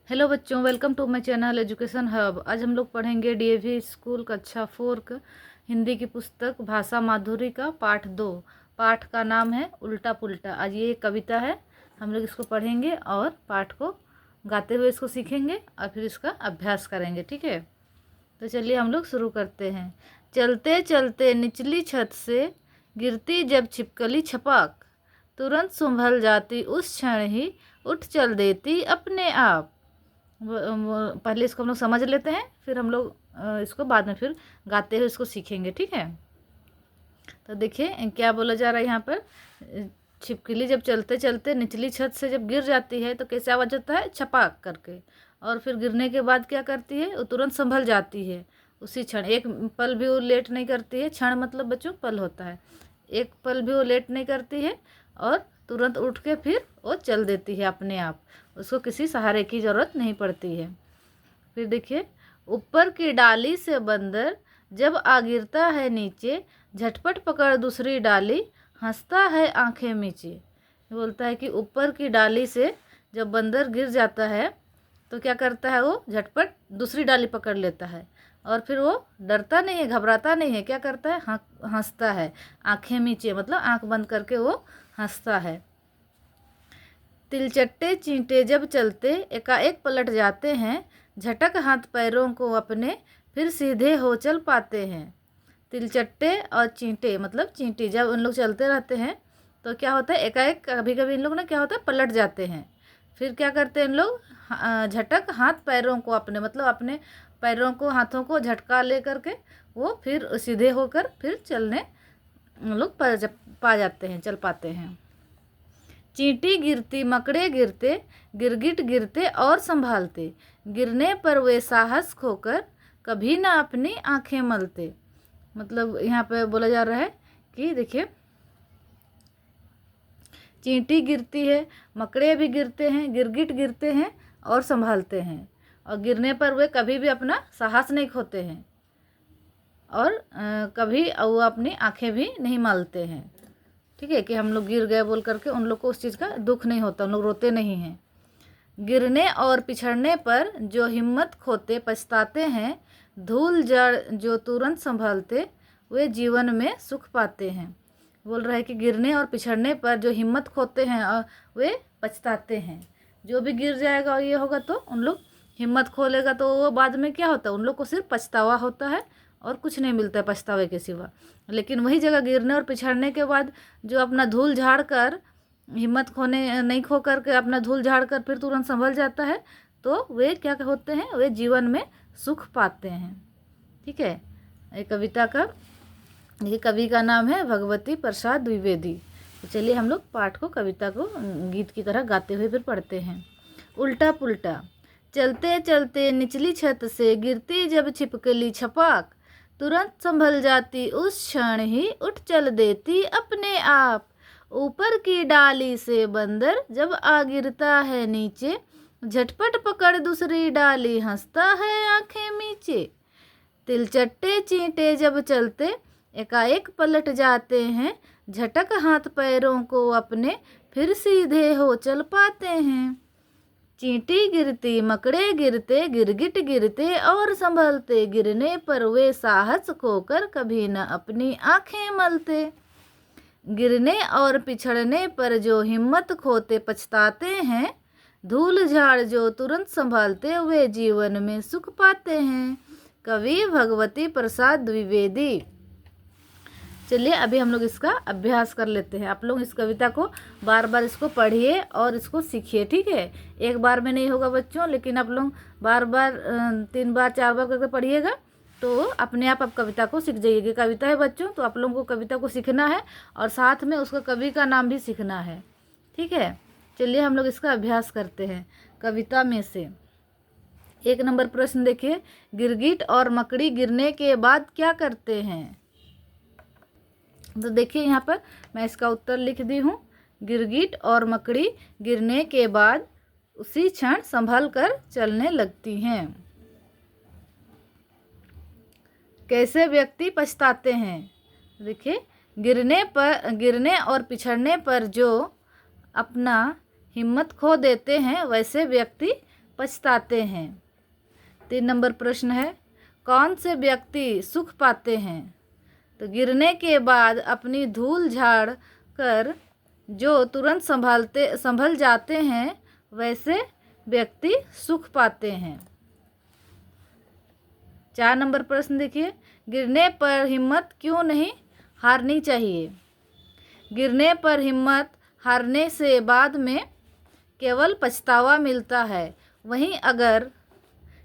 Hello बच्चों, welcome to my channel education hub. आज हम लोग पढ़ेंगे डीएवी स्कूल कक्षा 4 का हिंदी की पुस्तक भाषा माधुरी का पाठ 2। पाठ का नाम है उल्टा पुल्टा। आज ये एक कविता है, हम लोग इसको पढ़ेंगे और पाठ को गाते हुए इसको सीखेंगे और फिर इसका अभ्यास करेंगे। ठीक है, तो चलिए हम लोग शुरू करते हैं। चलते चलते निचली छत से गिरती जब छिपकली छपाक, तुरंत संभल जाती उस क्षण ही, उठ चल देती अपने आप। पहले इसको हम लोग समझ लेते हैं, फिर हम लोग इसको बाद में फिर गाते हुए इसको सीखेंगे। ठीक है, तो देखिए क्या बोला जा रहा है यहाँ पर। छिपकली जब चलते चलते निचली छत से जब गिर जाती है तो कैसे आवाज़ होता है, छपाक करके। और फिर गिरने के बाद क्या करती है, वो तुरंत संभल जाती है उसी क्षण। एक पल भी वो लेट नहीं करती है। क्षण मतलब बच्चों पल होता है। एक पल भी वो लेट नहीं करती है और तुरंत उठ के फिर वो चल देती है अपने आप। उसको किसी सहारे की ज़रूरत नहीं पड़ती है। फिर देखिए, ऊपर की डाली से बंदर जब आ गिरता है नीचे, झटपट पकड़ दूसरी डाली, हंसता है आंखें मीचे। बोलता है कि ऊपर की डाली से जब बंदर गिर जाता है तो क्या करता है, वो झटपट दूसरी डाली पकड़ लेता है और फिर वो डरता नहीं है, घबराता नहीं है। क्या करता है, हंसता है आंखें मीचे, मतलब आंख बंद करके वो हंसता है। तिलचट्टे चींटे जब चलते एकाएक पलट जाते हैं, झटक हाथ पैरों को अपने फिर सीधे हो चल पाते हैं। तिलचट्टे और चींटे मतलब चींटी, जब उन लोग चलते रहते हैं तो क्या होता है, एकाएक कभी कभी इन लोग ना क्या होता है, पलट जाते हैं। फिर क्या करते हैं इन लोग, झटक हाथ पैरों को अपने, मतलब अपने पैरों को, हाथों को झटका ले करके वो फिर सीधे होकर फिर चलने उन लोग पा जाते हैं, चल पाते हैं। चींटी गिरती मकड़े गिरते, गिरगिट गिरते और संभालते, गिरने पर वे साहस खोकर कभी ना अपनी आंखें मलते। मतलब यहाँ पे बोला जा रहा है कि देखिए, चींटी गिरती है, मकड़े भी गिरते हैं, गिरगिट गिरते हैं और संभालते हैं, और गिरने पर वे कभी भी अपना साहस नहीं खोते हैं और कभी वो अपनी आंखें भी नहीं मलते हैं। ठीक है, कि हम लोग गिर गए बोल करके उन लोग को उस चीज़ का दुख नहीं होता, उन लोग रोते नहीं हैं। गिरने और पिछड़ने पर जो हिम्मत खोते पछताते हैं, धूल जड़ जो तुरंत संभालते वे जीवन में सुख पाते हैं। बोल रहा है कि गिरने और पिछड़ने पर जो हिम्मत खोते हैं और वे पछताते हैं। जो भी गिर जाएगा और ये होगा तो उन लोग हिम्मत खो लेगा तो वो बाद में क्या होता है, उन लोग को सिर्फ पछतावा होता है और कुछ नहीं मिलता है पछतावे के सिवा। लेकिन वही जगह गिरने और पिछड़ने के बाद जो अपना धूल झाड़ कर, हिम्मत खोने नहीं खो करके अपना धूल झाड़ कर फिर तुरंत संभल जाता है, तो वे क्या होते हैं, वे जीवन में सुख पाते हैं। ठीक है, ये कविता का, ये कवि का नाम है भगवती प्रसाद द्विवेदी। तो चलिए हम लोग पाठ को, कविता को गीत की तरह गाते हुए फिर पढ़ते हैं। उल्टा पुल्टा। चलते चलते निचली छत से गिरती जब छिपकली छपाक, तुरंत संभल जाती उस क्षण ही, उठ चल देती अपने आप। ऊपर की डाली से बंदर जब आ गिरता है नीचे, झटपट पकड़ दूसरी डाली, हंसता है आंखें मीचे। तिलचट्टे चींटे जब चलते एकाएक पलट जाते हैं, झटक हाथ पैरों को अपने फिर सीधे हो चल पाते हैं। चींटी गिरती मकड़े गिरते, गिरगिट गिरते और संभलते, गिरने पर वे साहस खोकर कभी न अपनी आंखें मलते। गिरने और पिछड़ने पर जो हिम्मत खोते पछताते हैं, धूल झाड़ जो तुरंत संभालते वे जीवन में सुख पाते हैं। कवि भगवती प्रसाद द्विवेदी। चलिए अभी हम लोग इसका अभ्यास कर लेते हैं। आप लोग इस कविता को बार बार इसको पढ़िए और इसको सीखिए। ठीक है, एक बार में नहीं होगा बच्चों, लेकिन आप लोग बार बार 3 बार 4 बार करके पढ़िएगा तो अपने आप कविता को सीख जाइएगा। कविता है बच्चों, तो आप लोगों को कविता को सीखना है और साथ में उसका कवि का नाम भी सीखना है। ठीक है, चलिए हम लोग इसका अभ्यास करते हैं। कविता में से 1 नंबर प्रश्न देखिए, गिरगिट और मकड़ी गिरने के बाद क्या करते हैं? तो देखिए यहाँ पर मैं इसका उत्तर लिख दी हूँ। गिरगिट और मकड़ी गिरने के बाद उसी क्षण संभल कर चलने लगती हैं। कैसे व्यक्ति पछताते हैं? देखिए, गिरने और पिछड़ने पर जो अपना हिम्मत खो देते हैं, वैसे व्यक्ति पछताते हैं। 3 नंबर प्रश्न है, कौन से व्यक्ति सुख पाते हैं? तो गिरने के बाद अपनी धूल झाड़ कर जो तुरंत संभल जाते हैं वैसे व्यक्ति सुख पाते हैं। 4 नंबर प्रश्न देखिए, गिरने पर हिम्मत क्यों नहीं हारनी चाहिए? गिरने पर हिम्मत हारने से बाद में केवल पछतावा मिलता है, वहीं अगर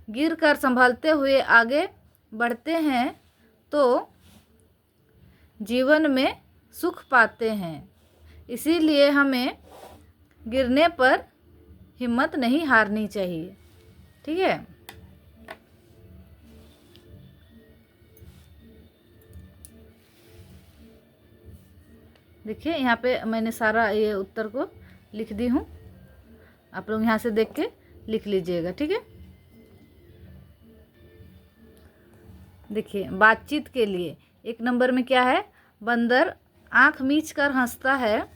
गिरकर संभलते हुए आगे बढ़ते हैं तो जीवन में सुख पाते हैं। इसीलिए हमें गिरने पर हिम्मत नहीं हारनी चाहिए। ठीक है। देखिए यहाँ पे मैंने सारा ये उत्तर को लिख दी हूँ, आप लोग यहाँ से देख के लिख लीजिएगा। ठीक है। देखिए बातचीत के लिए 1 नंबर में क्या है, बंदर आंख मीच कर हंसता है।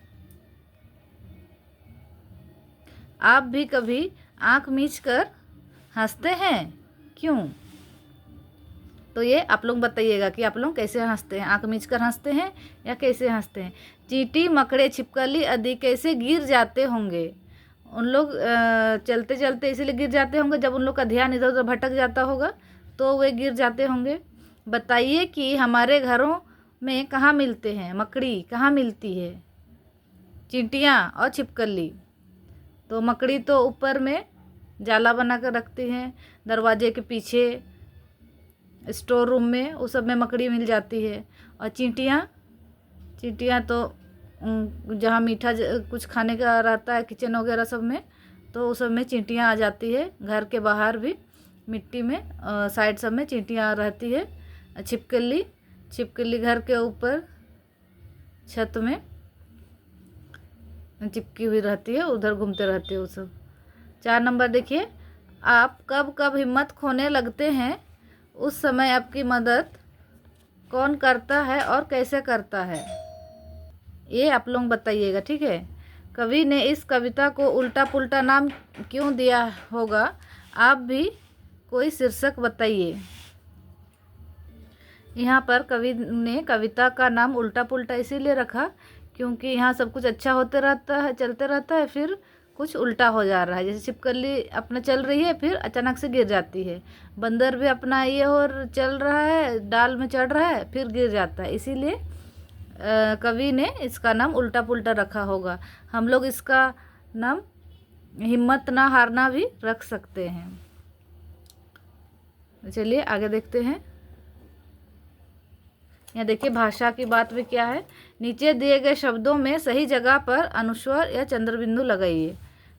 आप भी कभी आंख मीच कर हंसते हैं, क्यों? तो ये आप लोग बताइएगा कि आप लोग कैसे हंसते हैं, आंख मीच कर हंसते हैं या कैसे हंसते हैं। चींटी, मकड़े, छिपकली आदि कैसे गिर जाते होंगे? उन लोग चलते चलते इसीलिए गिर जाते होंगे, जब उन लोग का ध्यान इधर उधर भटक जाता होगा तो वे गिर जाते होंगे। बताइए कि हमारे घरों में कहाँ मिलते हैं? मकड़ी कहाँ मिलती है? चींटियाँ और छिपकली। तो मकड़ी तो ऊपर में जाला बना कर रखती हैं, दरवाजे के पीछे, स्टोर रूम में, उस सब में मकड़ी मिल जाती है। और चींटियाँ तो जहाँ मीठा कुछ खाने का रहता है, किचन वगैरह सब में, तो उस सब में चींटियाँ आ जाती है। घर के बाहर भी मिट्टी में साइड सब में चींटियाँ रहती है। छिपकली घर के ऊपर छत में चिपकी हुई रहती है, उधर घूमते रहती है वो सब। 4 नंबर देखिए, आप कब कब हिम्मत खोने लगते हैं, उस समय आपकी मदद कौन करता है और कैसे करता है? ये आप लोग बताइएगा। ठीक है। कवि ने इस कविता को उल्टा पुल्टा नाम क्यों दिया होगा? आप भी कोई शीर्षक बताइए। यहाँ पर कवि ने कविता का नाम उल्टा पुल्टा इसीलिए रखा क्योंकि यहाँ सब कुछ अच्छा होते रहता है, चलते रहता है, फिर कुछ उल्टा हो जा रहा है। जैसे छिपकली अपना चल रही है, फिर अचानक से गिर जाती है। बंदर भी अपना ये और चल रहा है, डाल में चढ़ रहा है, फिर गिर जाता है। इसीलिए कवि ने इसका नाम उल्टा पुल्टा रखा होगा। हम लोग इसका नाम हिम्मत ना हारना भी रख सकते हैं। चलिए आगे देखते हैं। यहाँ देखिए भाषा की बात में क्या है, नीचे दिए गए शब्दों में सही जगह पर अनुस्वर या चंद्रबिंदु लगाइए।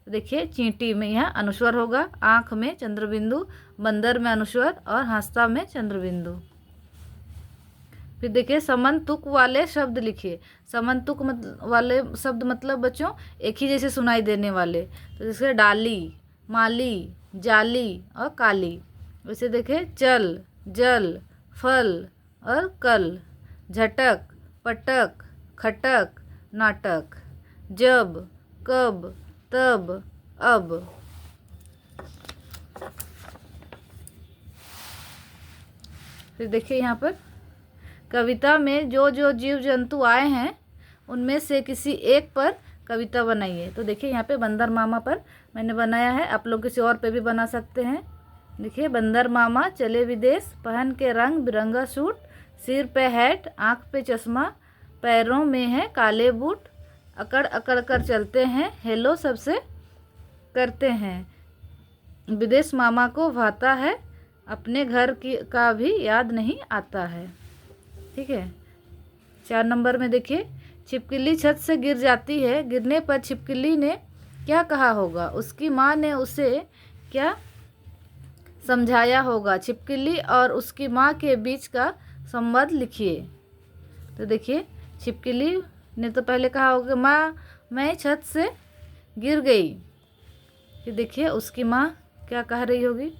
तो देखिए चींटी में यहाँ अनुस्वर होगा, आँख में चंद्रबिंदु, बंदर में अनुस्वर और हंसता में चंद्रबिंदु। फिर देखिए समंतुक वाले शब्द लिखिए। समंतुक वाले शब्द मतलब बच्चों एक ही जैसे सुनाई देने वाले। तो जैसे डाली, माली, जाली और काली। वैसे देखिए चल, जल, फल और कल, झटक, पटक, खटक, नाटक, जब, कब, तब, अब। फिर देखिए यहाँ पर कविता में जो जो जीव जंतु आए हैं उनमें से किसी एक पर कविता बनाइए। तो देखिए यहाँ पे बंदर मामा पर मैंने बनाया है, आप लोग किसी और पे भी बना सकते हैं। देखिए बंदर मामा चले विदेश, पहन के रंग बिरंगा सूट, सिर पे हैट, आँख पे चश्मा, पैरों में है काले बूट, अकड़ अकड़ कर चलते हैं, हेलो सबसे करते हैं, विदेश मामा को भाता है, अपने घर की का भी याद नहीं आता है। ठीक है। 4 नंबर में देखिए छिपकली छत से गिर जाती है, गिरने पर छिपकली ने क्या कहा होगा? उसकी माँ ने उसे क्या समझाया होगा? छिपकली और उसकी माँ के बीच का संबंध लिखिए। तो देखिए छिपकली ने तो पहले कहा होगा माँ मैं छत से गिर गई। फिर देखिए उसकी माँ क्या कह रही होगी?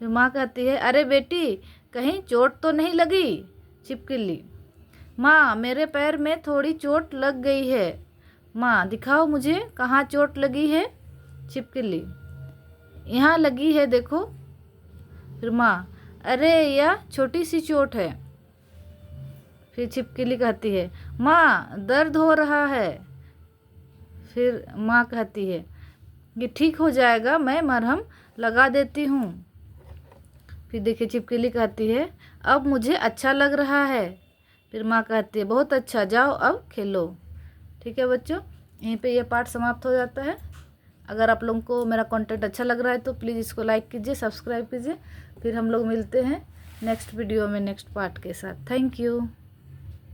जो माँ कहती है अरे बेटी कहीं चोट तो नहीं लगी? छिपकली माँ मेरे पैर में थोड़ी चोट लग गई है। माँ दिखाओ मुझे कहाँ चोट लगी है? छिपकली, यहाँ लगी है देखो। फिर माँ, अरे यह छोटी सी चोट है। फिर छिपकली कहती है, माँ दर्द हो रहा है। फिर माँ कहती है कि ठीक हो जाएगा, मैं मरहम लगा देती हूँ। फिर देखिए छिपकली कहती है, अब मुझे अच्छा लग रहा है। फिर माँ कहती है, बहुत अच्छा, जाओ अब खेलो। ठीक है बच्चों, यहीं पे ये पार्ट समाप्त हो जाता है। अगर आप लोगों को मेरा कंटेंट अच्छा लग रहा है तो प्लीज़ इसको लाइक कीजिए, सब्सक्राइब कीजिए। फिर हम लोग मिलते हैं नेक्स्ट वीडियो में नेक्स्ट पार्ट के साथ। Thank you.